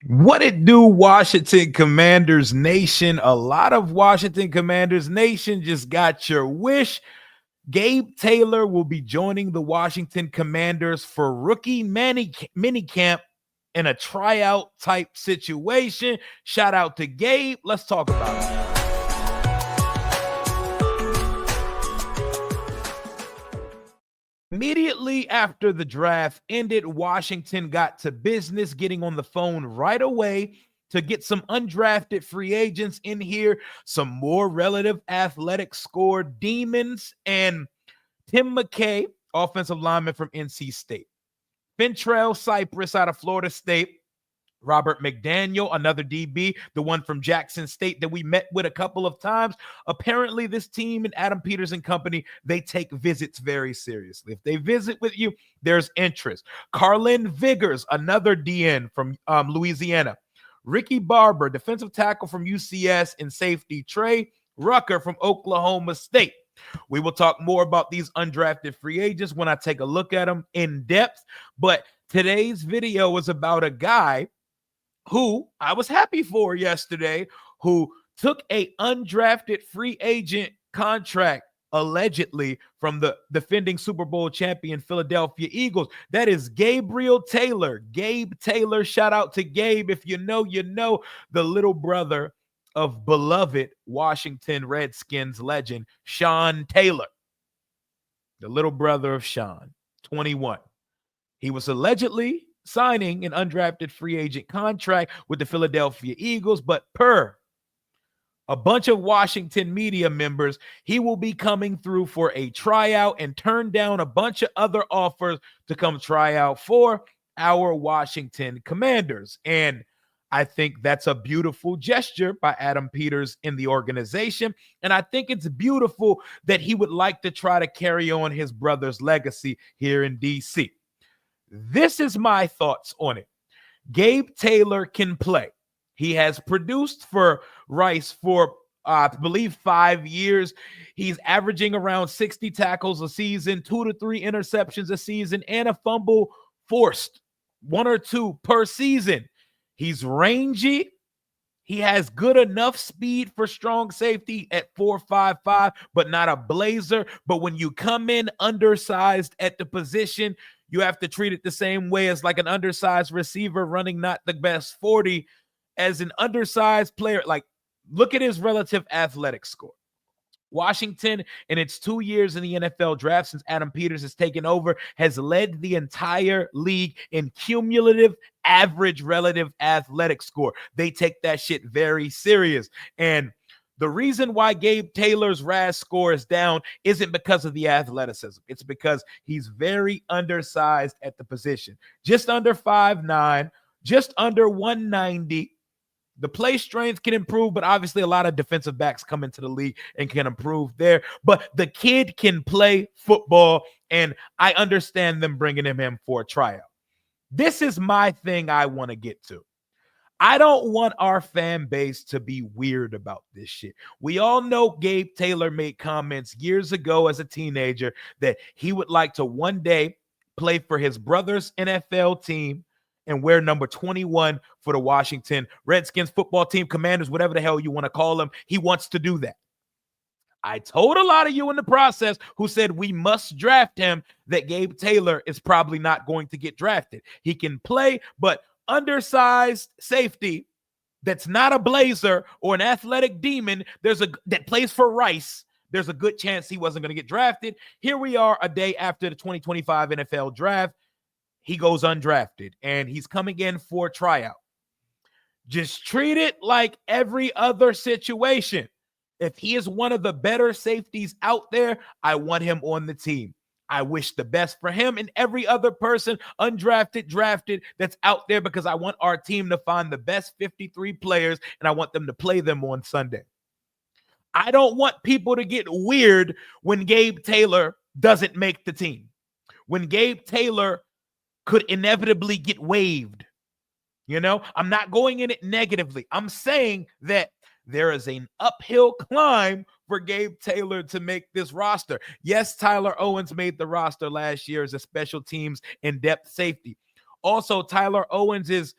What it do, Washington Commanders Nation? A lot of Washington Commanders Nation just got your wish. Gabe Taylor will be joining the Washington Commanders for rookie mini camp in a tryout type situation. Shout out to Gabe. Let's talk about it. Immediately after the draft ended, Washington got to business, getting on the phone right away to get some undrafted free agents in here, some more relative athletic score demons, and Tim McKay, offensive lineman from NC State. Fentrell Cypress out of Florida State. Robert McDaniel, another DB, the one from Jackson State that we met with a couple of times. Apparently, this team and Adam Peters and company, they take visits very seriously. If they visit with you, there's interest. Carlin Vigors, another DN from Louisiana. Ricky Barber, defensive tackle from UCS, and safety Trey Rucker from Oklahoma State. We will talk more about these undrafted free agents when I take a look at them in depth. But today's video is about a guy who I was happy for yesterday, who took a undrafted free agent contract allegedly from the defending Super Bowl champion Philadelphia Eagles. That is Gabriel Taylor. Gabe Taylor. Shout out to Gabe. If you know, you know, the little brother of beloved Washington Redskins legend Sean Taylor. The little brother of Sean, 21. He was allegedly signing an undrafted free agent contract with the Philadelphia Eagles, but per a bunch of Washington media members, he will be coming through for a tryout and turn down a bunch of other offers to come try out for our Washington Commanders. And I think that's a beautiful gesture by Adam Peters in the organization. And I think it's beautiful that he would like to try to carry on his brother's legacy here in DC. This is my thoughts on it. Gabe Taylor can play. He has produced for Rice for, I believe, 5 years. He's averaging around 60 tackles a season, 2 to 3 interceptions a season, and a fumble forced, 1 or 2 per season. He's rangy. He has good enough speed for strong safety at 4.55, but not a blazer. But when you come in undersized at the position, you have to treat it the same way as like an undersized receiver running not the best 40 as an undersized player. Like, look at his relative athletic score. Washington, in its 2 years in the NFL draft since Adam Peters has taken over, has led the entire league in cumulative average relative athletic score. They take that shit very serious. And the reason why Gabe Taylor's RAS score is down isn't because of the athleticism. It's because he's very undersized at the position. Just under 5'9", just under 190. The play strength can improve, but obviously a lot of defensive backs come into the league and can improve there. But the kid can play football, and I understand them bringing him in for a tryout. This is my thing I want to get to. I don't want our fan base to be weird about this shit. We all know Gabe Taylor made comments years ago as a teenager that he would like to one day play for his brother's NFL team and wear number 21 for the Washington Redskins football team, Commanders, whatever the hell you want to call them. He wants to do that. I told a lot of you in the process who said we must draft him that Gabe Taylor is probably not going to get drafted. He can play, but undersized safety that's not a blazer or an athletic demon that plays for Rice, there's a good chance he wasn't going to get drafted. Here we are a day after the 2025 NFL draft. He goes undrafted, and he's coming in for a tryout. Just treat it like every other situation. If he is one of the better safeties out there, I want him on the team. I wish the best for him and every other person, undrafted, drafted, that's out there, because I want our team to find the best 53 players, and I want them to play them on Sunday. I don't want people to get weird when Gabe Taylor doesn't make the team, when Gabe Taylor could inevitably get waived. You know, I'm not going in it negatively. I'm saying that there is an uphill climb for Gabe Taylor to make this roster. Yes, Tyler Owens made the roster last year as a special teams in-depth safety. Also, Tyler Owens is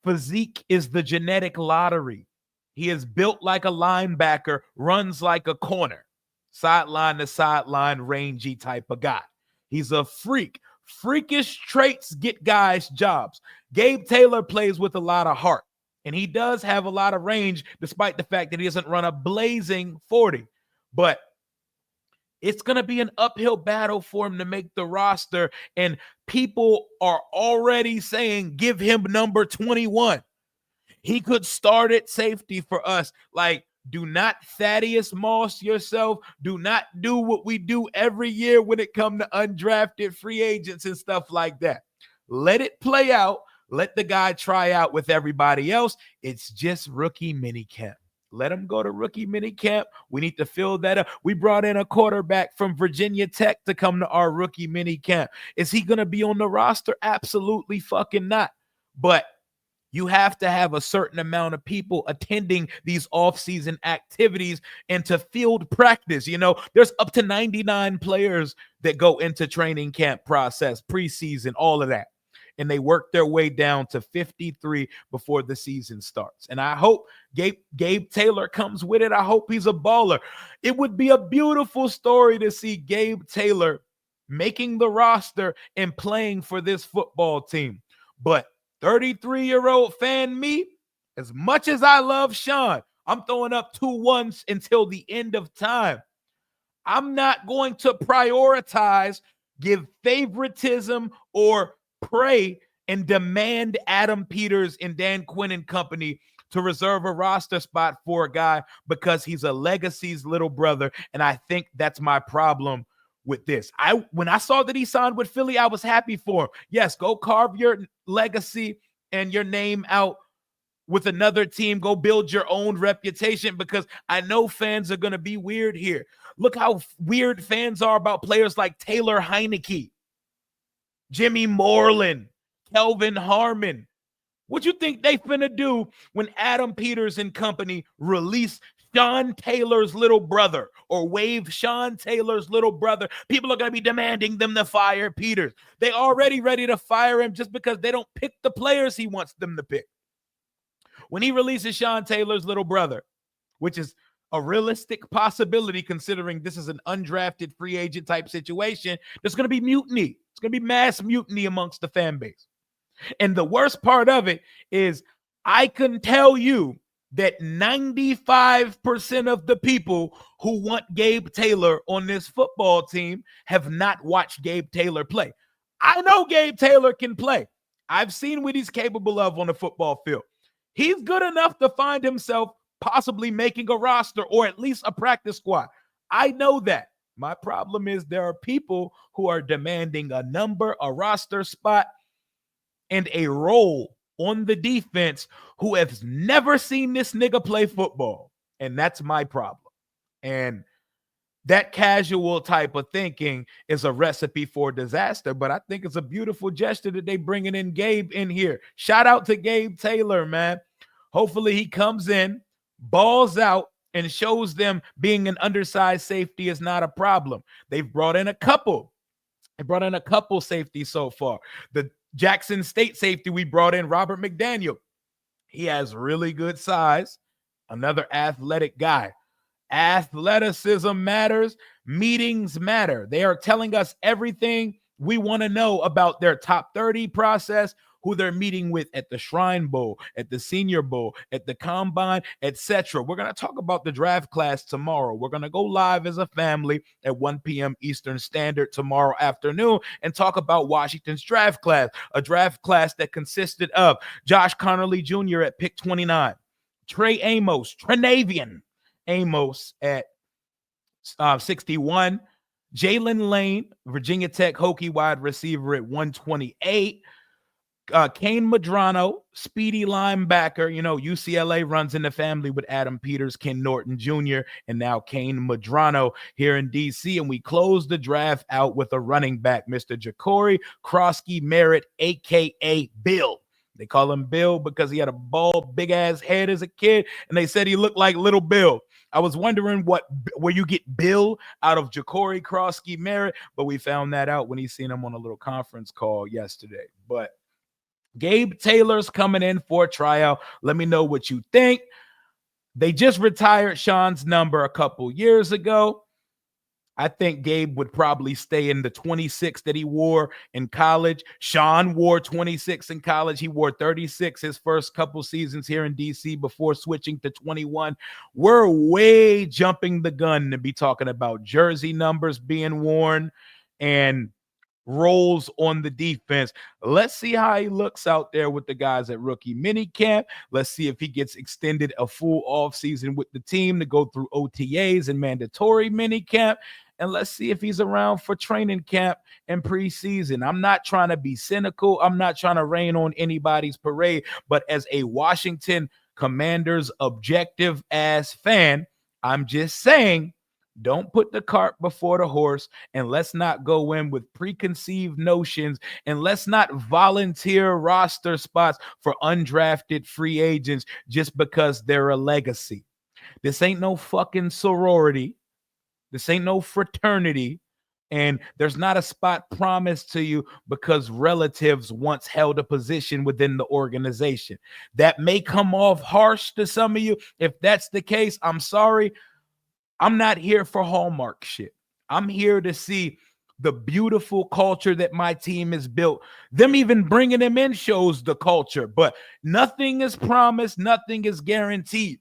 Physique is the genetic lottery. He is built like a linebacker, runs like a corner, sideline to sideline, rangy type of guy. He's a freak. Freakish traits get guys jobs. Gabe Taylor plays with a lot of heart, and he does have a lot of range, despite the fact that he doesn't run a blazing 40. But it's going to be an uphill battle for him to make the roster. And people are already saying, give him number 21. He could start at safety for us. Like, do not Thaddeus Moss yourself. Do not do what we do every year when it comes to undrafted free agents and stuff like that. Let it play out. Let the guy try out with everybody else. It's just rookie minicamp. Let him go to rookie minicamp. We need to fill that up. We brought in a quarterback from Virginia Tech to come to our rookie minicamp. Is he going to be on the roster? Absolutely fucking not. But you have to have a certain amount of people attending these off-season activities and to field practice. You know, there's up to 99 players that go into training camp process, preseason, all of that. And they work their way down to 53 before the season starts. And I hope Gabe Taylor comes with it. I hope he's a baller. It would be a beautiful story to see Gabe Taylor making the roster and playing for this football team. But 33-year-old fan me, as much as I love Sean, I'm throwing up 2 1s until the end of time. I'm not going to prioritize, give favoritism, or pray and demand Adam Peters and Dan Quinn and company to reserve a roster spot for a guy because he's a legacy's little brother. And I think that's my problem with this. When I saw that he signed with Philly, I was happy for him. Yes, go carve your legacy and your name out with another team. Go build your own reputation, because I know fans are going to be weird here. Look how weird fans are about players like Taylor Heineke, Jimmy Moreland, Kelvin Harmon. What you think they finna do when Adam Peters and company release Sean Taylor's little brother or waive Sean Taylor's little brother? People are going to be demanding them to fire Peters. They already ready to fire him just because they don't pick the players he wants them to pick. When he releases Sean Taylor's little brother, which is a realistic possibility considering this is an undrafted free agent type situation, there's going to be mutiny. It's going to be mass mutiny amongst the fan base. And the worst part of it is I can tell you that 95% of the people who want Gabe Taylor on this football team have not watched Gabe Taylor play. I know Gabe Taylor can play. I've seen what he's capable of on the football field. He's good enough to find himself possibly making a roster or at least a practice squad. I know that. My problem is there are people who are demanding a number, a roster spot, and a role on the defense who has never seen this nigga play football. And that's my problem. And that casual type of thinking is a recipe for disaster. But I think it's a beautiful gesture that they bringing in Gabe in here. Shout out to Gabe Taylor, man. Hopefully he comes in, balls out, and shows them being an undersized safety is not a problem. They've brought in a couple. They brought in a couple safeties so far. The Jackson State safety we brought in, Robert McDaniel. He has really good size. Another athletic guy. Athleticism matters. Meetings matter. They are telling us everything we want to know about their top 30 process, who they're meeting with at the Shrine Bowl, at the Senior Bowl, at the Combine, etc. We're going to talk about the draft class tomorrow. We're going to go live as a family at 1 p.m. Eastern Standard tomorrow afternoon and talk about Washington's draft class, a draft class that consisted of Josh Connerly Jr. at pick 29, Trenavian Amos at 61, Jalen Lane, Virginia Tech Hokie wide receiver at 128, Kane Madrano, speedy linebacker. You know, UCLA runs in the family with Adam Peters, Ken Norton Jr., and now Kane Madrano here in D.C. And we close the draft out with a running back, Mr. Ja'Cory Krosky Merritt, a.k.a. Bill. They call him Bill because he had a bald, big-ass head as a kid, and they said he looked like Little Bill. I was wondering where you get Bill out of Ja'Cory Krosky Merritt, but we found that out when he seen him on a little conference call yesterday. But Gabe Taylor's coming in for a tryout. Let me know what you think. They just retired Sean's number a couple years ago. I think Gabe would probably stay in the 26 that he wore in college. Sean wore 26 in college. He wore 36 his first couple seasons here in DC before switching to 21. We're way jumping the gun to be talking about jersey numbers being worn and roles on the defense. Let's see how he looks out there with the guys at rookie minicamp. Let's see if he gets extended a full offseason with the team to go through OTAs and mandatory minicamp. And let's see if he's around for training camp and preseason. I'm not trying to be cynical. I'm not trying to rain on anybody's parade. But as a Washington Commanders objective ass fan, I'm just saying, don't put the cart before the horse, and let's not go in with preconceived notions, and let's not volunteer roster spots for undrafted free agents just because they're a legacy. This ain't no fucking sorority. This ain't no fraternity. And there's not a spot promised to you because relatives once held a position within the organization. That may come off harsh to some of you. If that's the case, I'm sorry. I'm not here for Hallmark shit. I'm here to see the beautiful culture that my team has built. Them even bringing them in shows the culture, but nothing is promised. Nothing is guaranteed.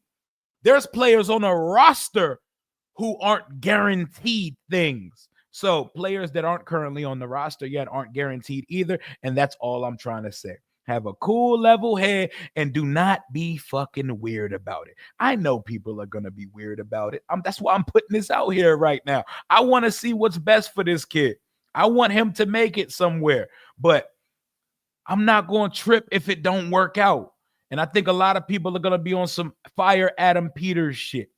There's players on a roster who aren't guaranteed things. So players that aren't currently on the roster yet aren't guaranteed either. And that's all I'm trying to say. Have a cool, level head and do not be fucking weird about it. I know people are going to be weird about it. That's why I'm putting this out here right now. I want to see what's best for this kid. I want him to make it somewhere, but I'm not going to trip if it don't work out. And I think a lot of people are going to be on some fire Adam Peters shit.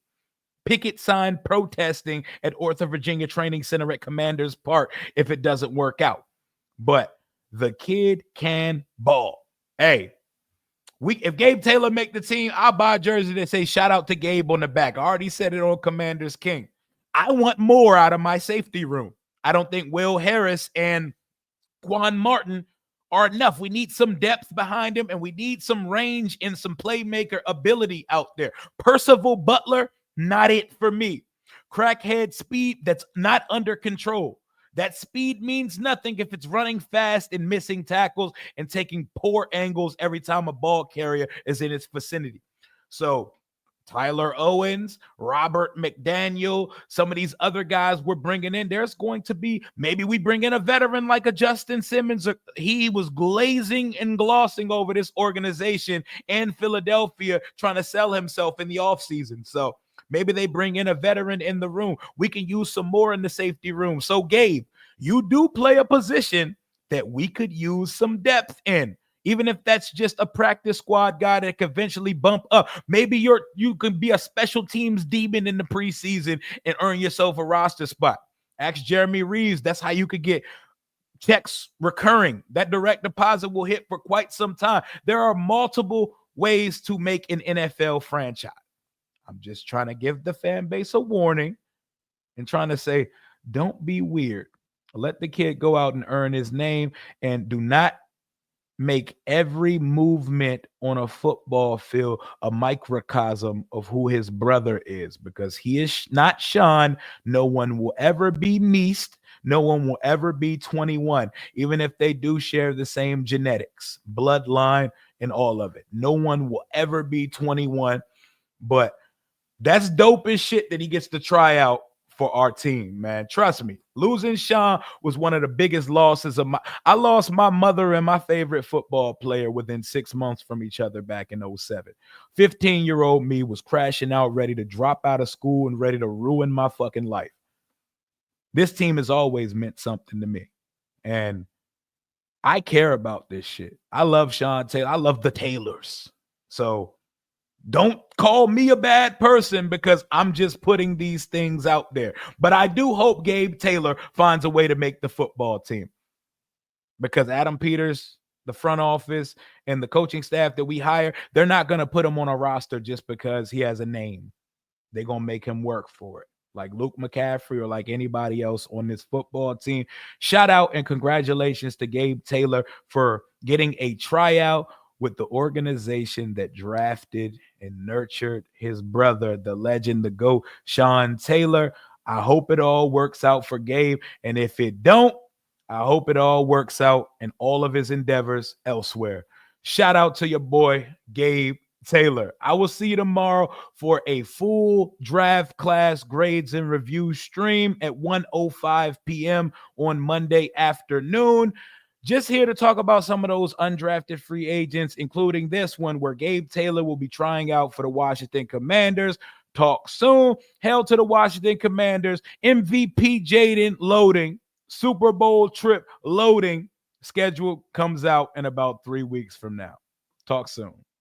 Picket sign protesting at Ortho Virginia Training Center at Commanders Park if it doesn't work out. But the kid can ball. Hey, if Gabe Taylor make the team, I'll buy a jersey that say shout out to Gabe on the back. I already said it on Commanders King. I want more out of my safety room. I don't think Will Harris and Quan Martin are enough. We need some depth behind him, and we need some range and some playmaker ability out there. Percival Butler, not it for me. Crackhead speed that's not under control. That speed means nothing if it's running fast and missing tackles and taking poor angles every time a ball carrier is in its vicinity. So Tyler Owens, Robert McDaniel, some of these other guys we're bringing in, there's going to be, maybe we bring in a veteran like a Justin Simmons. He was glazing and glossing over this organization and Philadelphia trying to sell himself in the offseason. So maybe they bring in a veteran in the room. We can use some more in the safety room. So, Gabe, you do play a position that we could use some depth in, even if that's just a practice squad guy that could eventually bump up. Maybe you could be a special teams demon in the preseason and earn yourself a roster spot. Ask Jeremy Reeves. That's how you could get checks recurring. That direct deposit will hit for quite some time. There are multiple ways to make an NFL franchise. I'm just trying to give the fan base a warning and trying to say, don't be weird. Let the kid go out and earn his name, and do not make every movement on a football field a microcosm of who his brother is, because he is not Sean. No one will ever be Meest. No one will ever be 21, even if they do share the same genetics, bloodline, and all of it. No one will ever be 21, but that's dope as shit that he gets to try out for our team, man. Trust me, losing Sean was one of the biggest losses of I lost my mother and my favorite football player within 6 months from each other back in 07. 15-year-old me was crashing out, ready to drop out of school and ready to ruin my fucking life. This team has always meant something to me, and I care about this shit. I love Sean Taylor. I love the Taylors. So don't call me a bad person because I'm just putting these things out there. But I do hope Gabe Taylor finds a way to make the football team, because Adam Peters, the front office, and the coaching staff that we hire, they're not going to put him on a roster just because he has a name. They're going to make him work for it. like Luke McCaffrey or like anybody else on this football team. Shout out and congratulations to Gabe Taylor for getting a tryout with the organization that drafted and nurtured his brother, the legend, the GOAT, Sean Taylor. I hope it all works out for Gabe. And if it don't, I hope it all works out in all of his endeavors elsewhere. Shout out to your boy, Gabe Taylor. I will see you tomorrow for a full draft class grades and review stream at 1:05 p.m. on Monday afternoon. Just here to talk about some of those undrafted free agents, including this one where Gabe Taylor will be trying out for the Washington Commanders. Talk soon. Hail to the Washington Commanders. MVP Jaden loading. Super Bowl trip loading. Schedule comes out in about 3 weeks from now. Talk soon.